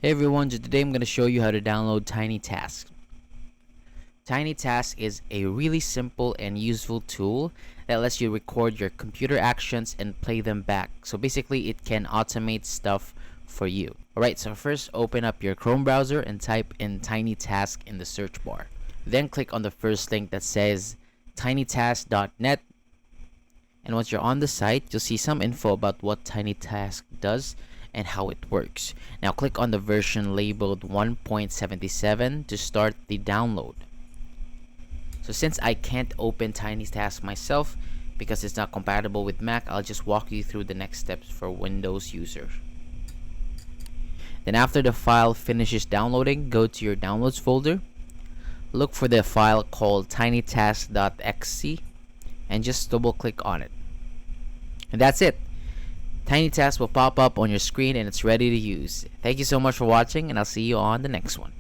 Hey everyone, so today I'm going to show you how to download TinyTask. TinyTask is a really simple and useful tool that lets you record your computer actions and play them back. So basically it can automate stuff for you. Alright, so first open up your Chrome browser and type in TinyTask in the search bar. Then click on the first link that says tinytask.net. And once you're on the site, you'll see some info about what TinyTask does and how it works. Now click on the version labeled 1.77 to start the download. So since I can't open TinyTask myself because it's not compatible with Mac, I'll just walk you through the next steps for Windows users. Then after the file finishes downloading, go to your downloads folder, look for the file called tinytask.exe and just double click on it. And that's it. TinyTask will pop up on your screen and it's ready to use. Thank you so much for watching, and I'll see you on the next one.